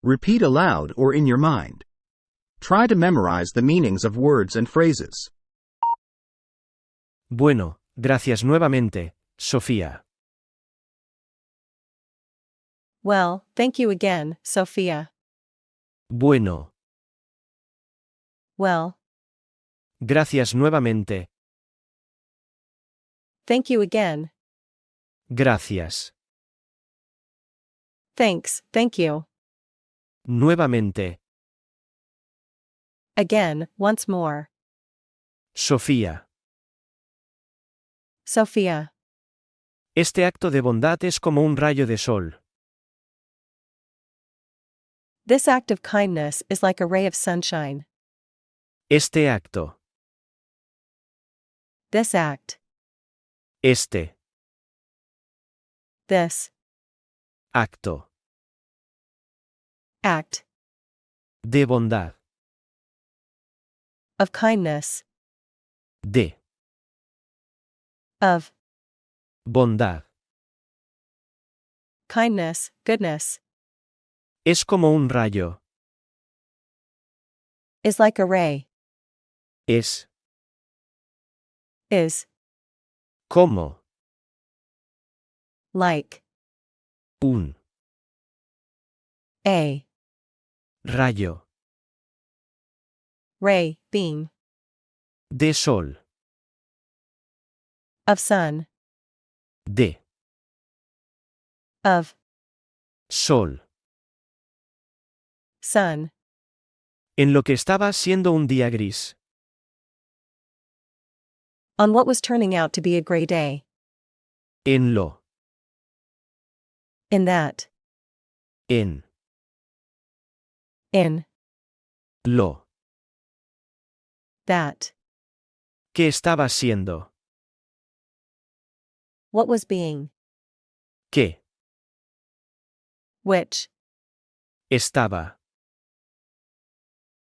Repeat aloud or in your mind. Try to memorize the meanings of words and phrases. Bueno, gracias nuevamente, Sofía. Well, thank you again, Sophia. Bueno, Well, gracias nuevamente, thank you again. gracias. Thanks, thank you. Nuevamente, Again, once more. Sofía. Sophia. Este acto de bondad es como un rayo de sol. This act of kindness is like a ray of sunshine. Este acto. This act. Este This acto act de bondad. of kindness, De of bondad. kindness, goodness, Es como un rayo. is like a ray, Es is como like un a rayo ray, beam, de sol. of sun, De of sol. sun, En lo que estaba siendo un día gris. on what was turning out to be a gray day. En lo. In that, En in lo that, que estaba siendo. what was being, Que which estaba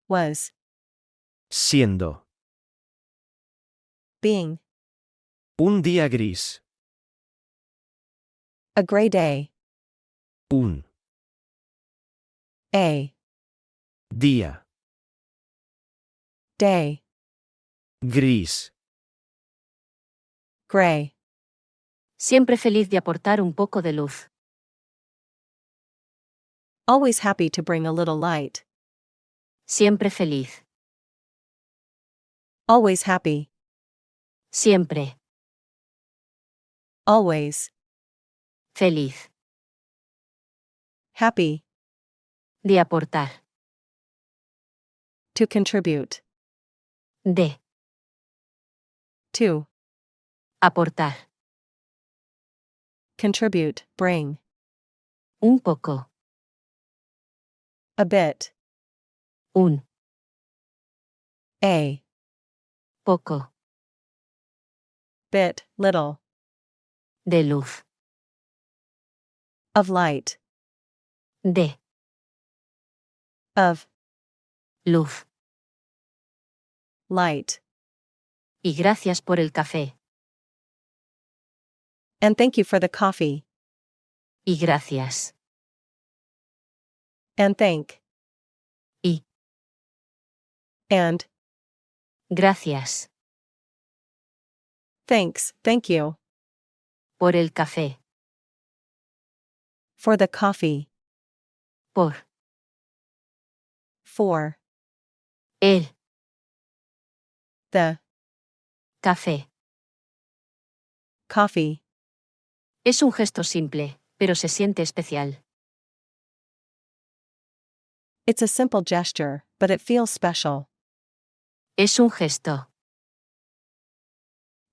was siendo. being Un día gris. a gray day, Un a día day, gris. gray. Siempre feliz de aportar un poco de luz. Always happy to bring a little light. Siempre feliz. Always happy. Siempre. Always Feliz. happy. De aportar. To contribute. De. To Aportar. contribute, bring. Un poco. A bit. Un. A Poco. bit, little. De luz. Of light. De. Of Luz. light. Y gracias por el café. And thank you for the coffee. Y gracias. And thank. Y. And Gracias. thanks, thank you. Por el café. For the coffee. Por. For El. the Café. coffee. Es un gesto simple, pero se siente especial. It's a simple gesture, but it feels special. Es un gesto.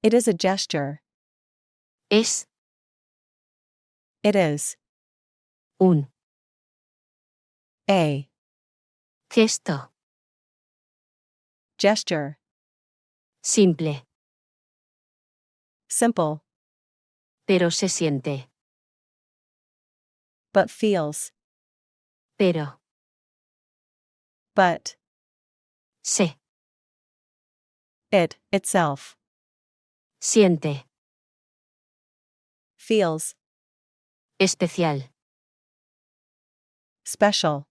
It is a gesture. Es. It is Un. a Gesto. gesture. Simple. Simple, Pero se siente. but feels. Pero. But Se. it, itself. Siente. Feels Especial. special.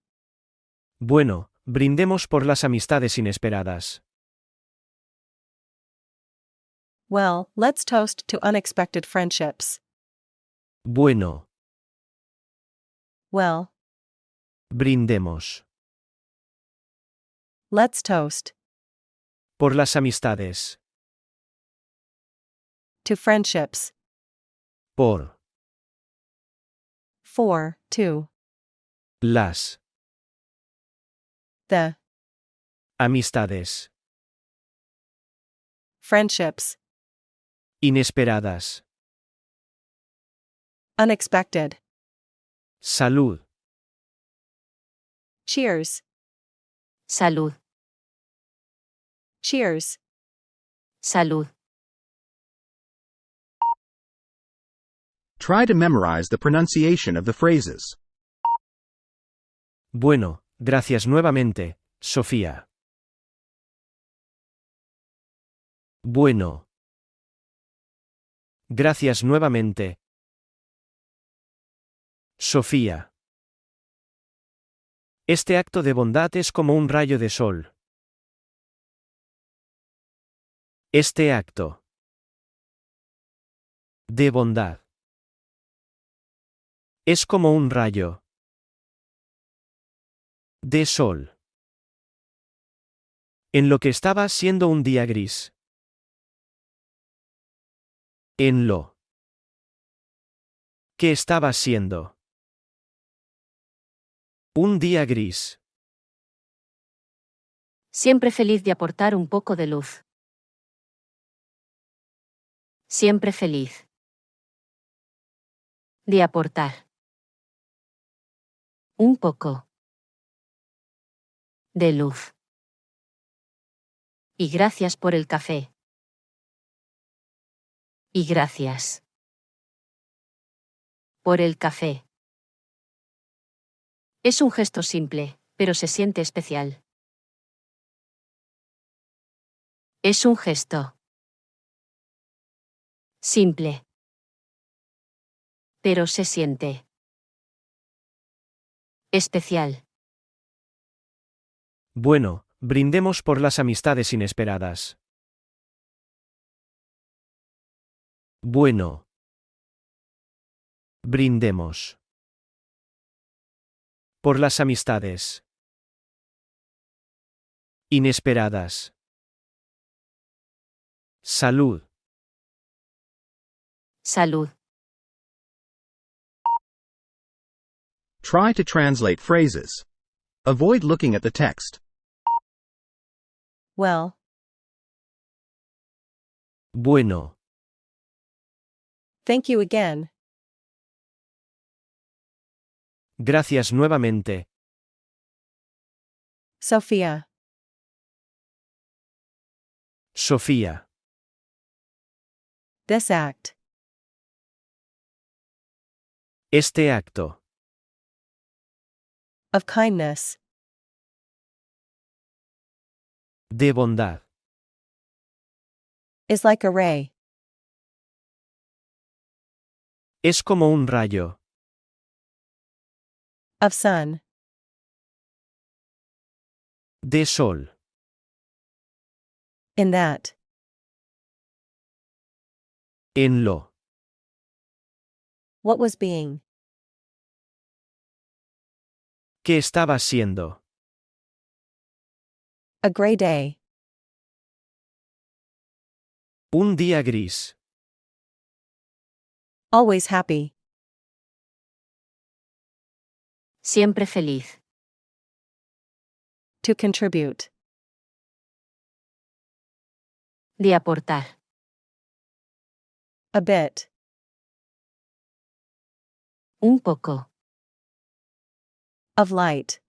Bueno, brindemos por las amistades inesperadas. Well, let's toast to unexpected friendships. Bueno, Well, brindemos. let's toast Por las amistades. to friendships. Por. For, to, Las. the, Amistades. friendships. Inesperadas. Unexpected. Salud. Cheers. Salud. Cheers. Salud. Try to memorize the pronunciation of the phrases. Bueno, gracias nuevamente, Sofía. Bueno. Gracias nuevamente. Sofía. Este acto de bondad es como un rayo de sol. Este acto de bondad es como un rayo de sol en lo que estaba siendo un día gris. En lo que estaba siendo un día gris. Siempre feliz de aportar un poco de luz. Siempre feliz de aportar un poco de luz. Y gracias por el café. Y gracias por el café. Es un gesto simple, pero se siente especial. Es un gesto simple, pero se siente especial. Bueno, brindemos por las amistades inesperadas. Bueno. Brindemos por las amistades inesperadas. Salud. Salud. Try to translate phrases. Avoid looking at the text. Well, Bueno. thank you again. Gracias nuevamente. Sophia. Sofía. This act. Este acto Of kindness. de bondad Is like a ray. es como un rayo Of sun. de sol In that. en lo What was being. que estaba siendo A gray day. un día gris. Always happy. Siempre feliz. To contribute. De aportar. A bit. Un poco. Of light.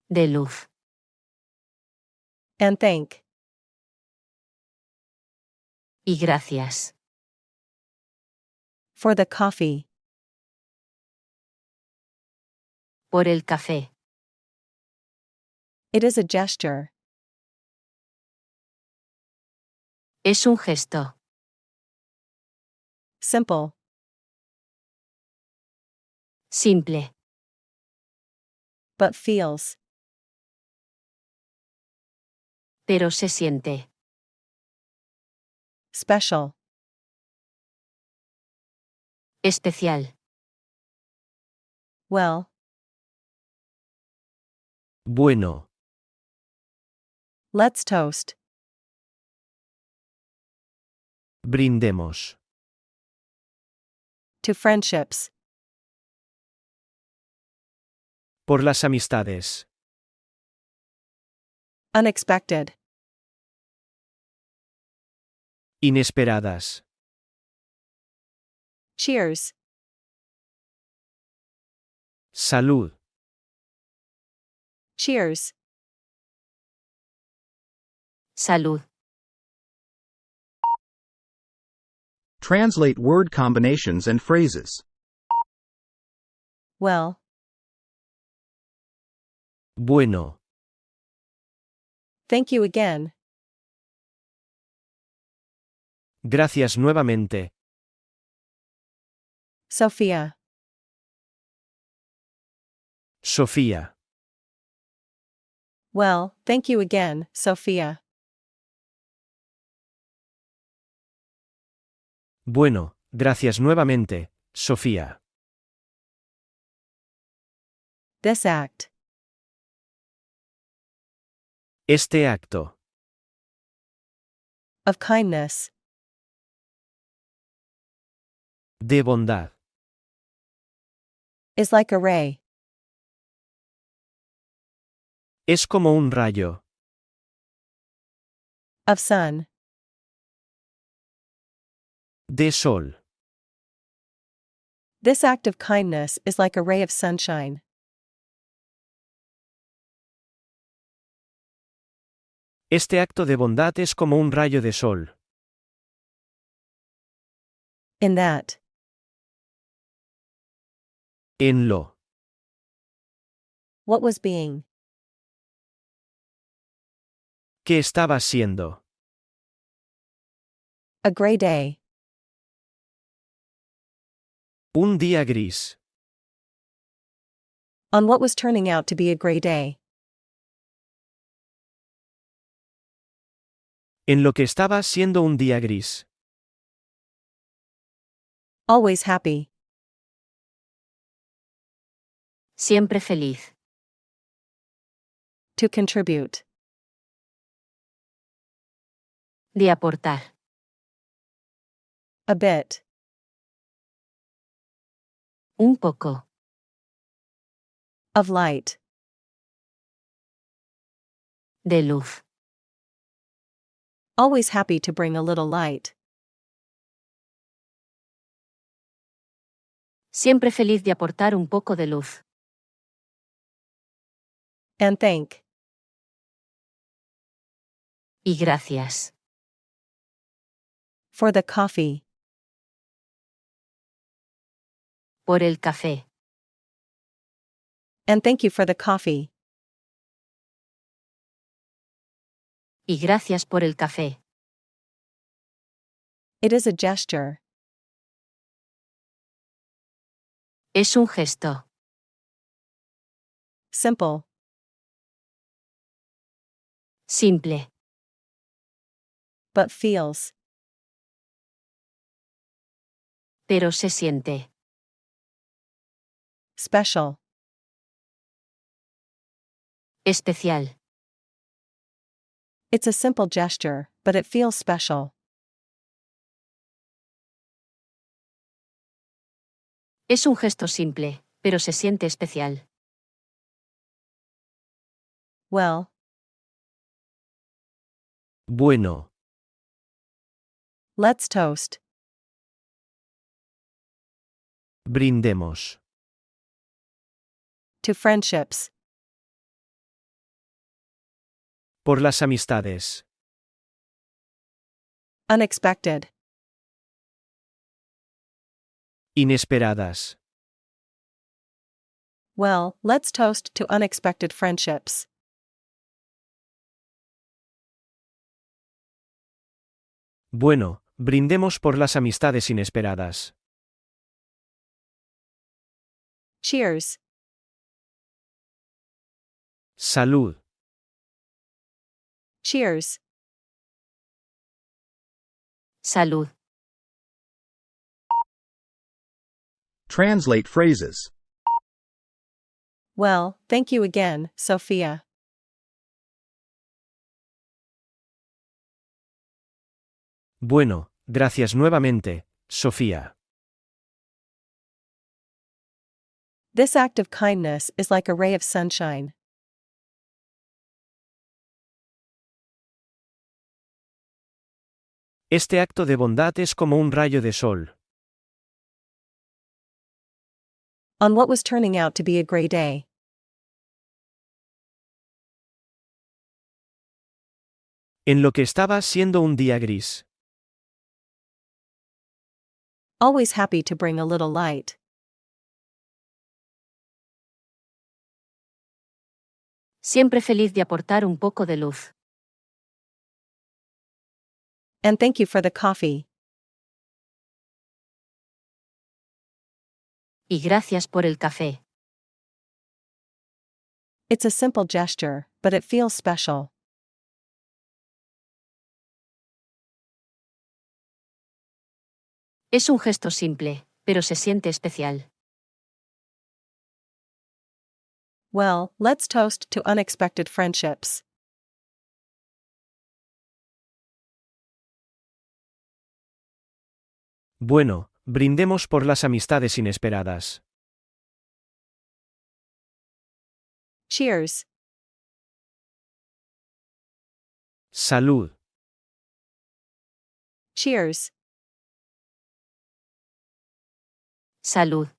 De luz. And thank. Y gracias. For the coffee. Por el café. It is a gesture. Es un gesto. Simple. Simple. but feels. Pero se siente. Special. Especial. Well. Bueno. Let's toast. Brindemos. To friendships. Por las amistades. Unexpected. Inesperadas. Cheers. Salud. Cheers. Salud. Translate word combinations and phrases. Well. Bueno. Thank you again. Gracias nuevamente. Sophia. Sofía. Well, thank you again, Sophia. Bueno, gracias nuevamente, Sofía. This act. Este acto. Of kindness. De bondad. Is like a ray. Es como un rayo. Of sun. De sol. This act of kindness is like a ray of sunshine. Este acto de bondad es como un rayo de sol. In that. En lo. What was being. ¿Qué estaba siendo? A gray day. Un día gris. On what was turning out to be a gray day. En lo que estaba siendo un día gris. Always happy. Siempre feliz. To contribute. De aportar. A bit. Un poco. Of light. De luz. Always happy to bring a little light. Siempre feliz de aportar un poco de luz. And thank. Y gracias. For the coffee. Por el café. And thank you for the coffee. Y gracias por el café. It is a gesture. Es un gesto. Simple. Simple. But feels. Pero se siente. Special. Especial. It's a simple gesture, but it feels special. Es un gesto simple, pero se siente especial. Well. Bueno. Let's toast. Brindemos. To friendships. Por las amistades. Unexpected. Inesperadas. Well, let's toast to unexpected friendships. Bueno, brindemos por las amistades inesperadas. Cheers. Salud. Cheers. Salud. Translate phrases. Well, thank you again, Sophia. Bueno, gracias nuevamente, Sofía. This act of kindness is like a ray of sunshine. Este acto de bondad es como un rayo de sol. On what was turning out to be a gray day. En lo que estaba siendo un día gris. Always happy to bring a little light. Siempre feliz de aportar un poco de luz. And thank you for the coffee. Y gracias por el café. It's a simple gesture, but it feels special. Es un gesto simple, pero se siente especial. Well, let's toast to unexpected friendships. Bueno, brindemos por las amistades inesperadas. Cheers. Salud. Cheers. Salud.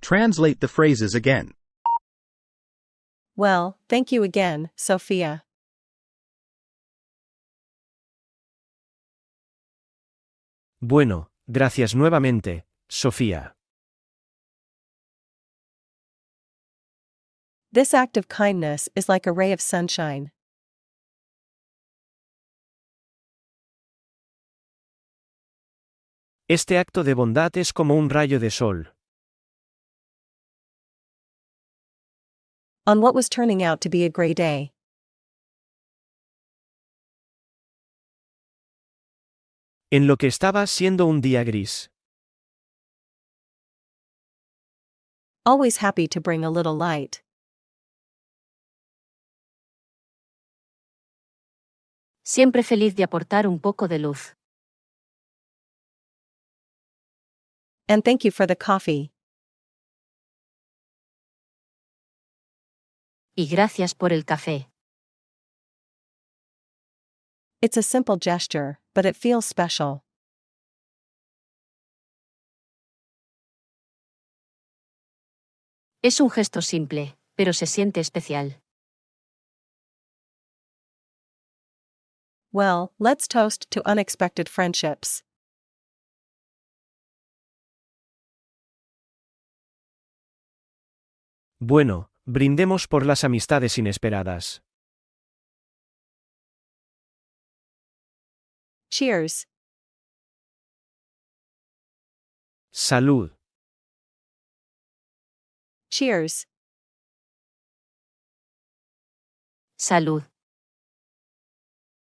Translate the phrases again. Well, thank you again, Sophia. Bueno, gracias nuevamente, Sofía. This act of kindness is like a ray of sunshine. Este acto de bondad es como un rayo de sol. On what was turning out to be a gray day. En lo que estaba siendo un día gris. Always happy to bring a little light. Siempre feliz de aportar un poco de luz. And thank you for the coffee. Y gracias por el café. It's a simple gesture, but it feels special. Es un gesto simple, pero se siente especial. Well, let's toast to unexpected friendships. Bueno, brindemos por las amistades inesperadas. Cheers. Salud. Cheers. Salud.